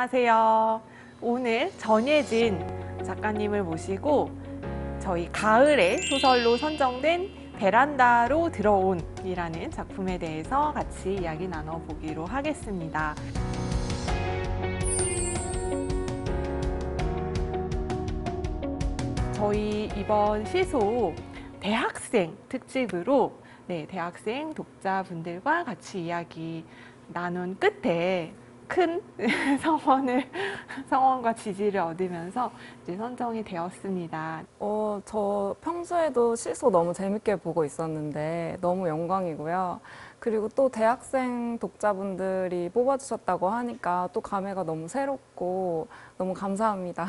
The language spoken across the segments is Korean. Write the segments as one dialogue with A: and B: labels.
A: 안녕하세요. 오늘 전예진 작가님을 모시고 저희 가을의 소설로 선정된 베란다로 들어온 이라는 작품에 대해서 같이 이야기 나눠보기로 하겠습니다. 저희 이번 시소 대학생 특집으로 대학생 독자분들과 같이 이야기 나눈 끝에 큰 성원과 지지를 얻으면서 이제 선정이 되었습니다.
B: 저 평소에도 시소 너무 재밌게 보고 있었는데 너무 영광이고요. 그리고 또 대학생 독자분들이 뽑아주셨다고 하니까 또 감회가 너무 새롭고 너무 감사합니다.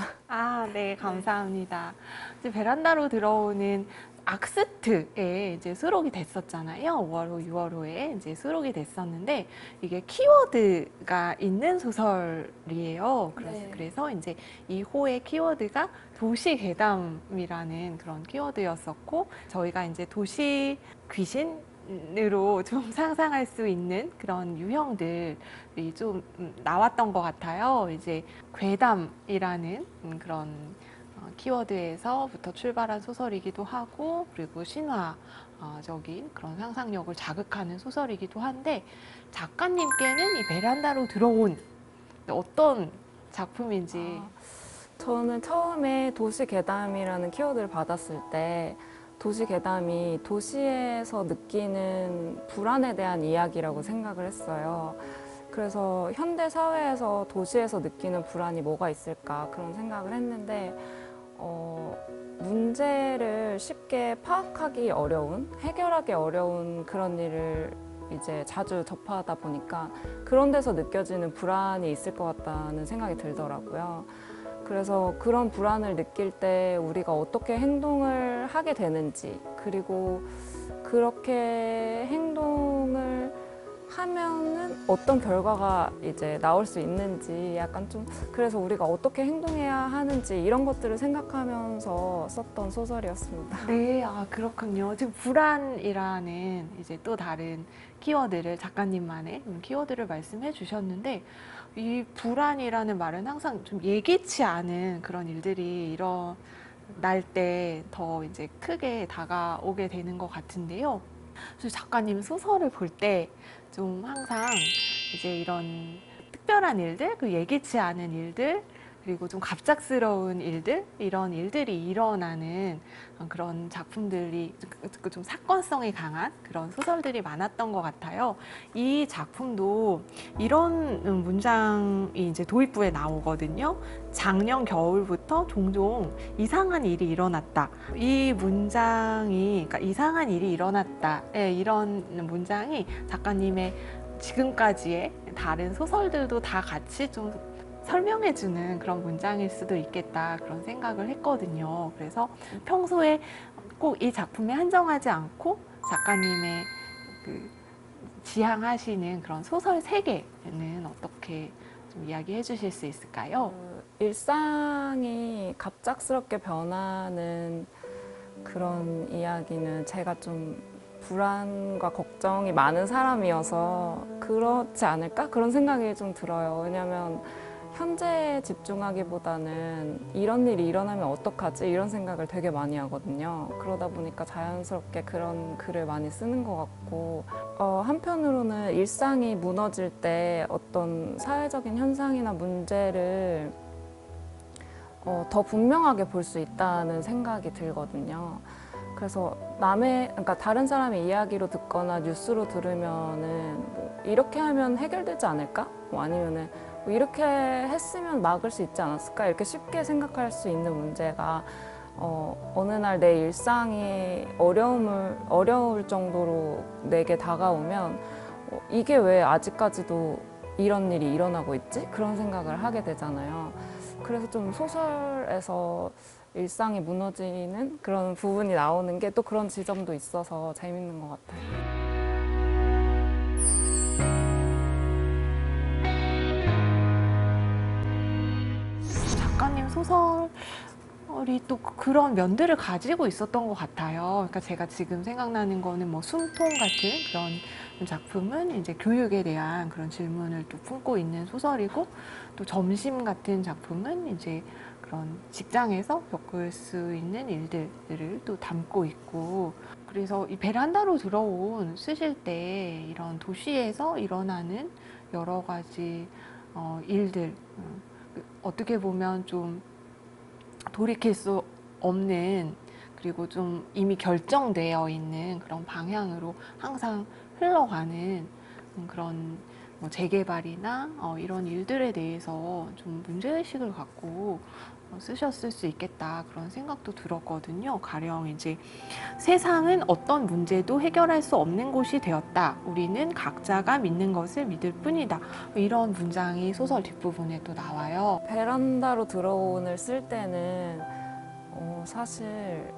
A: 네, 감사합니다. 이제 베란다로 들어오는 악스트에 이제 수록이 됐었잖아요. 5월호, 6월호에 이제 수록이 됐었는데 이게 키워드가 있는 소설이에요. 그래서 이제 이 호의 키워드가 도시 괴담이라는 그런 키워드였었고 저희가 이제 도시 귀신으로 좀 상상할 수 있는 그런 유형들이 좀 나왔던 것 같아요. 이제 괴담이라는 그런 키워드에서부터 출발한 소설이기도 하고 그리고 신화적인 그런 상상력을 자극하는 소설이기도 한데 작가님께는 이 베란다로 들어온 어떤 작품인지
B: 저는 처음에 도시 괴담이라는 키워드를 받았을 때 도시 괴담이 도시에서 느끼는 불안에 대한 이야기라고 생각을 했어요. 그래서 현대 사회에서 도시에서 느끼는 불안이 뭐가 있을까 그런 생각을 했는데 문제를 쉽게 파악하기 어려운, 해결하기 어려운 그런 일을 이제 자주 접하다 보니까 그런 데서 느껴지는 불안이 있을 것 같다는 생각이 들더라고요. 그래서 그런 불안을 느낄 때 우리가 어떻게 행동을 하게 되는지, 그리고 그렇게 행동을 하면은 어떤 결과가 이제 나올 수 있는지 약간 좀 그래서 우리가 어떻게 행동해야 하는지 이런 것들을 생각하면서 썼던 소설이었습니다.
A: 네, 그렇군요. 지금 불안이라는 이제 또 다른 키워드를 작가님만의 키워드를 말씀해 주셨는데 이 불안이라는 말은 항상 좀 예기치 않은 그런 일들이 일어날 때 더 이제 크게 다가오게 되는 것 같은데요. 그래서 작가님 소설을 볼 때 좀 항상 이제 이런 특별한 일들, 그 예기치 않은 일들, 그리고 좀 갑작스러운 일들, 이런 일들이 일어나는 그런 작품들이 좀 사건성이 강한 그런 소설들이 많았던 것 같아요. 이 작품도 이런 문장이 이제 도입부에 나오거든요. 작년 겨울부터 종종 이상한 일이 일어났다. 이 문장이, 그러니까 이상한 일이 일어났다. 이런 문장이 작가님의 지금까지의 다른 소설들도 다 같이 좀 설명해주는 그런 문장일 수도 있겠다 그런 생각을 했거든요. 그래서 평소에 꼭 이 작품에 한정하지 않고 작가님의 그 지향하시는 그런 소설 세계는 어떻게 좀 이야기해 주실 수 있을까요?
B: 일상이 갑작스럽게 변하는 그런 이야기는 제가 좀 불안과 걱정이 많은 사람이어서 그렇지 않을까? 그런 생각이 좀 들어요. 왜냐면 현재에 집중하기보다는 이런 일이 일어나면 어떡하지? 이런 생각을 되게 많이 하거든요. 그러다 보니까 자연스럽게 그런 글을 많이 쓰는 것 같고 한편으로는 일상이 무너질 때 어떤 사회적인 현상이나 문제를 더 분명하게 볼 수 있다는 생각이 들거든요. 그래서 그러니까 다른 사람의 이야기로 듣거나 뉴스로 들으면은 뭐 이렇게 하면 해결되지 않을까? 뭐 아니면은 뭐 이렇게 했으면 막을 수 있지 않았을까? 이렇게 쉽게 생각할 수 있는 문제가 어느 날 내 일상이 어려울 정도로 내게 다가오면 이게 왜 아직까지도 이런 일이 일어나고 있지? 그런 생각을 하게 되잖아요. 그래서 좀 소설에서 일상이 무너지는 그런 부분이 나오는 게 또 그런 지점도 있어서 재밌는 것 같아요.
A: 작가님 소설이 또 그런 면들을 가지고 있었던 것 같아요. 그러니까 제가 지금 생각나는 거는 뭐 숨통 같은 그런 작품은 이제 교육에 대한 그런 질문을 또 품고 있는 소설이고, 또 점심 같은 작품은 이제 그런 직장에서 겪을 수 있는 일들을 또 담고 있고, 그래서 이 베란다로 들어온 쓰실 때 이런 도시에서 일어나는 여러 가지 일들, 어떻게 보면 좀 돌이킬 수 없는, 그리고 좀 이미 결정되어 있는 그런 방향으로 항상 흘러가는 그런 뭐 재개발이나 이런 일들에 대해서 좀 문제의식을 갖고 쓰셨을 수 있겠다, 그런 생각도 들었거든요. 가령 이제 세상은 어떤 문제도 해결할 수 없는 곳이 되었다. 우리는 각자가 믿는 것을 믿을 뿐이다. 이런 문장이 소설 뒷부분에 또 나와요.
B: 베란다로 들어온을 쓸 때는 사실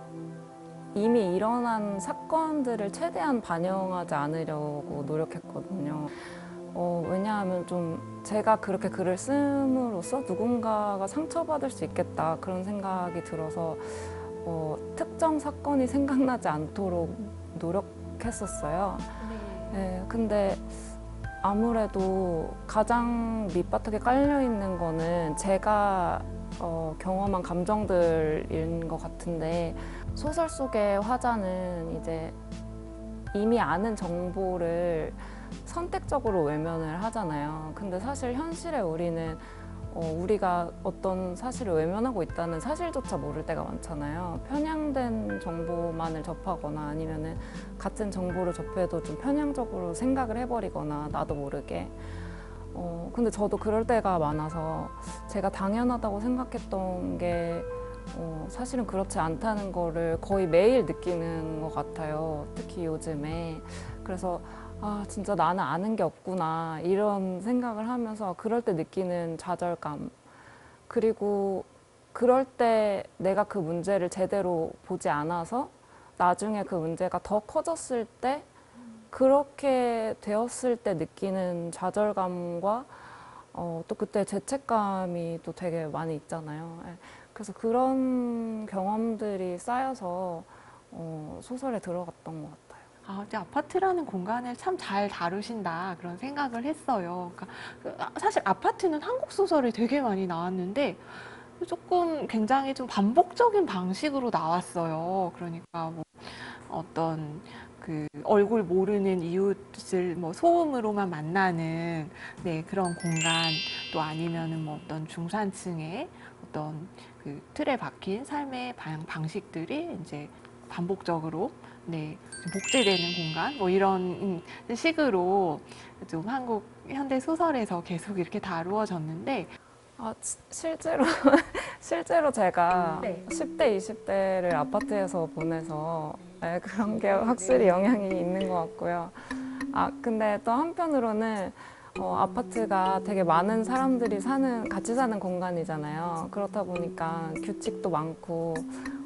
B: 이미 일어난 사건들을 최대한 반영하지 않으려고 노력했거든요. 왜냐하면 좀 제가 그렇게 글을 씀으로써 누군가가 상처받을 수 있겠다, 그런 생각이 들어서 특정 사건이 생각나지 않도록 노력했었어요. 네, 근데 아무래도 가장 밑바닥에 깔려 있는 거는 제가 경험한 감정들인 것 같은데, 소설 속의 화자는 이제 이미 아는 정보를 선택적으로 외면을 하잖아요. 근데 사실 현실에 우리는 우리가 어떤 사실을 외면하고 있다는 사실조차 모를 때가 많잖아요. 편향된 정보만을 접하거나 아니면은 같은 정보를 접해도 좀 편향적으로 생각을 해버리거나 나도 모르게. 근데 저도 그럴 때가 많아서 제가 당연하다고 생각했던 게 사실은 그렇지 않다는 거를 거의 매일 느끼는 것 같아요. 특히 요즘에. 그래서 진짜 나는 아는 게 없구나, 이런 생각을 하면서 그럴 때 느끼는 좌절감, 그리고 그럴 때 내가 그 문제를 제대로 보지 않아서 나중에 그 문제가 더 커졌을 때, 그렇게 되었을 때 느끼는 좌절감과 또 그때 죄책감이 또 되게 많이 있잖아요. 예. 그래서 그런 경험들이 쌓여서 소설에 들어갔던 것 같아요.
A: 이제 아파트라는 공간을 참 잘 다루신다, 그런 생각을 했어요. 그러니까 사실 아파트는 한국 소설이 되게 많이 나왔는데 조금 굉장히 좀 반복적인 방식으로 나왔어요. 그러니까 뭐 어떤 그 얼굴 모르는 이웃을 뭐 소음으로만 만나는, 네, 그런 공간, 또 아니면은 뭐 어떤 중산층의 어떤 그 틀에 박힌 삶의 방식들이 이제 반복적으로, 네, 복제되는 공간, 뭐 이런 식으로 좀 한국 현대 소설에서 계속 이렇게 다루어졌는데,
B: 실제로 실제로 제가
A: 네.
B: 10대, 20대를 아파트에서 보내서 그런 게 확실히 영향이 있는 것 같고요. 근데 또 한편으로는 아파트가 되게 많은 사람들이 같이 사는 공간이잖아요. 그렇다 보니까 규칙도 많고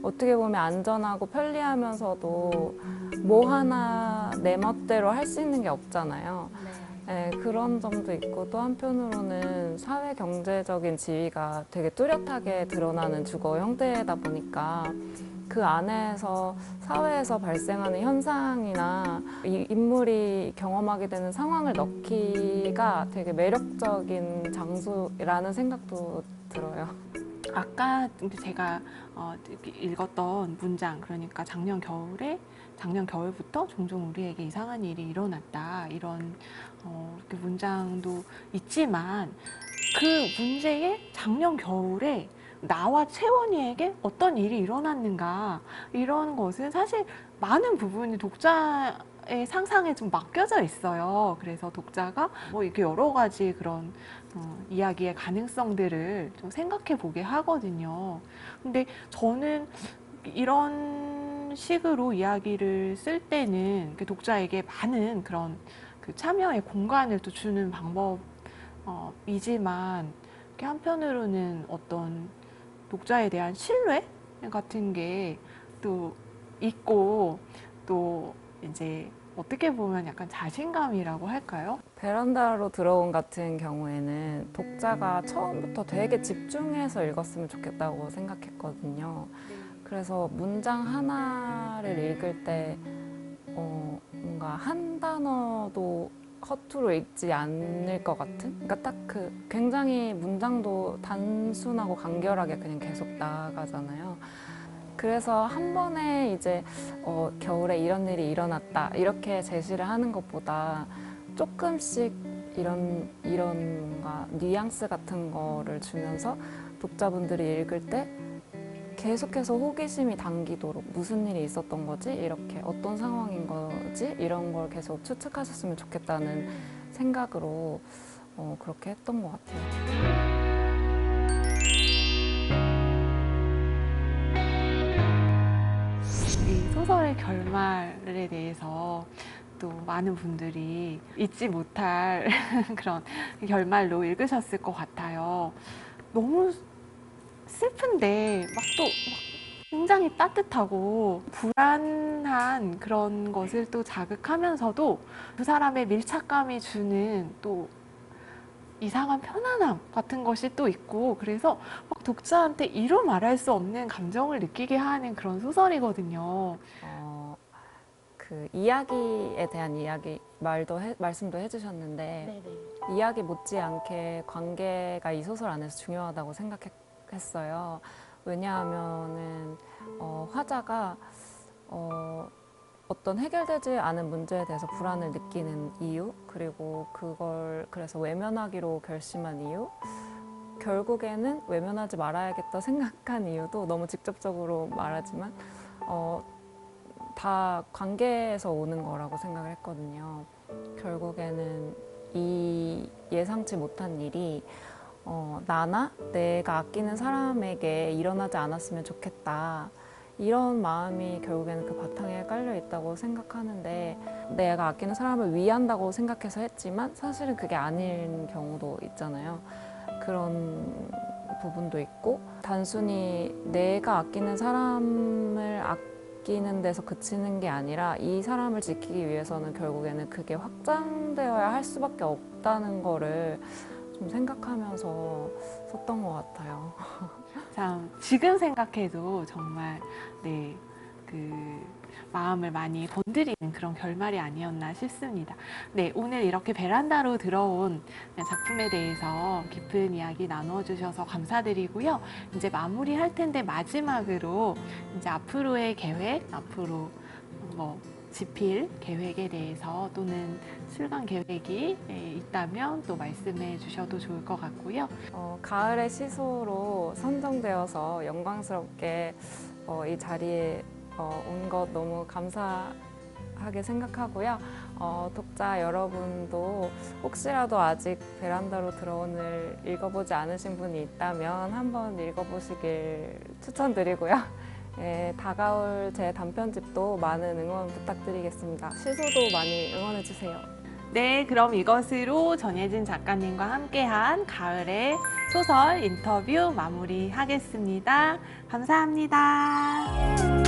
B: 어떻게 보면 안전하고 편리하면서도 뭐 하나 내 멋대로 할 수 있는 게 없잖아요. 네, 그런 점도 있고, 또 한편으로는 사회 경제적인 지위가 되게 뚜렷하게 드러나는 주거 형태다 보니까 그 안에서 사회에서 발생하는 현상이나 이 인물이 경험하게 되는 상황을 넣기가 되게 매력적인 장소라는 생각도 들어요.
A: 아까 제가 읽었던 문장, 그러니까 작년 겨울부터 종종 우리에게 이상한 일이 일어났다, 이런 이렇게 문장도 있지만, 그 문제에 작년 겨울에 나와 채원이에게 어떤 일이 일어났는가, 이런 것은 사실 많은 부분이 독자의 상상에 좀 맡겨져 있어요. 그래서 독자가 뭐 이렇게 여러 가지 그런 이야기의 가능성들을 좀 생각해 보게 하거든요. 근데 저는 이런 식으로 이야기를 쓸 때는 독자에게 많은 그런 그 참여의 공간을 또 주는 방법이지만, 한편으로는 어떤 독자에 대한 신뢰 같은 게 또 있고, 또 이제 어떻게 보면 약간 자신감이라고 할까요?
B: 베란다로 들어온 같은 경우에는 독자가 처음부터 되게 집중해서 읽었으면 좋겠다고 생각했거든요. 그래서 문장 하나를 읽을 때 뭔가 한 단어도 허투루 읽지 않을 것 같은? 그러니까 딱 그 굉장히 문장도 단순하고 간결하게 그냥 계속 나아가잖아요. 그래서 한 번에 이제 겨울에 이런 일이 일어났다 이렇게 제시를 하는 것보다 조금씩 이런 뭔가 뉘앙스 같은 거를 주면서 독자분들이 읽을 때 계속해서 호기심이 당기도록 무슨 일이 있었던 거지? 이렇게 어떤 상황인 거지? 이런 걸 계속 추측하셨으면 좋겠다는 생각으로 그렇게 했던 것 같아요.
A: 이 소설의 결말에 대해서 또 많은 분들이 잊지 못할 그런 결말로 읽으셨을 것 같아요. 너무 슬픈데 굉장히 따뜻하고 불안한 그런 것을 또 자극하면서도 두 사람의 밀착감이 주는 또 이상한 편안함 같은 것이 또 있고, 그래서 막 독자한테 이루 말할 수 없는 감정을 느끼게 하는 그런 소설이거든요.
B: 그 이야기에 대한 말씀도 해주셨는데 이야기 못지않게 관계가 이 소설 안에서 중요하다고 생각했어요. 왜냐하면은 화자가 어떤 해결되지 않은 문제에 대해서 불안을 느끼는 이유, 그리고 그걸 그래서 외면하기로 결심한 이유, 결국에는 외면하지 말아야겠다 생각한 이유도 너무 직접적으로 말하지만 다 관계에서 오는 거라고 생각을 했거든요. 결국에는 이 예상치 못한 일이 나나 내가 아끼는 사람에게 일어나지 않았으면 좋겠다. 이런 마음이 결국에는 그 바탕에 깔려 있다고 생각하는데, 내가 아끼는 사람을 위한다고 생각해서 했지만 사실은 그게 아닌 경우도 있잖아요. 그런 부분도 있고, 단순히 내가 아끼는 사람을 아끼는 데서 그치는 게 아니라 이 사람을 지키기 위해서는 결국에는 그게 확장되어야 할 수밖에 없다는 거를 좀 생각하면서 썼던 것 같아요.
A: 참 지금 생각해도 정말 마음을 많이 건드리는 그런 결말이 아니었나 싶습니다. 네, 오늘 이렇게 베란다로 들어온 작품에 대해서 깊은 이야기 나눠주셔서 감사드리고요. 이제 마무리할 텐데 마지막으로 이제 앞으로의 계획, 앞으로 집필 계획에 대해서 또는 출간 계획이 있다면 또 말씀해 주셔도 좋을 것 같고요.
B: 가을의 시소로 선정되어서 영광스럽게 이 자리에 온 것 너무 감사하게 생각하고요. 독자 여러분도 혹시라도 아직 베란다로 들어온을 읽어보지 않으신 분이 있다면 한번 읽어보시길 추천드리고요. 다가올 제 단편집도 많은 응원 부탁드리겠습니다. 시소도 많이 응원해주세요.
A: 네, 그럼 이것으로 전예진 작가님과 함께한 가을의 소설 인터뷰 마무리하겠습니다. 감사합니다.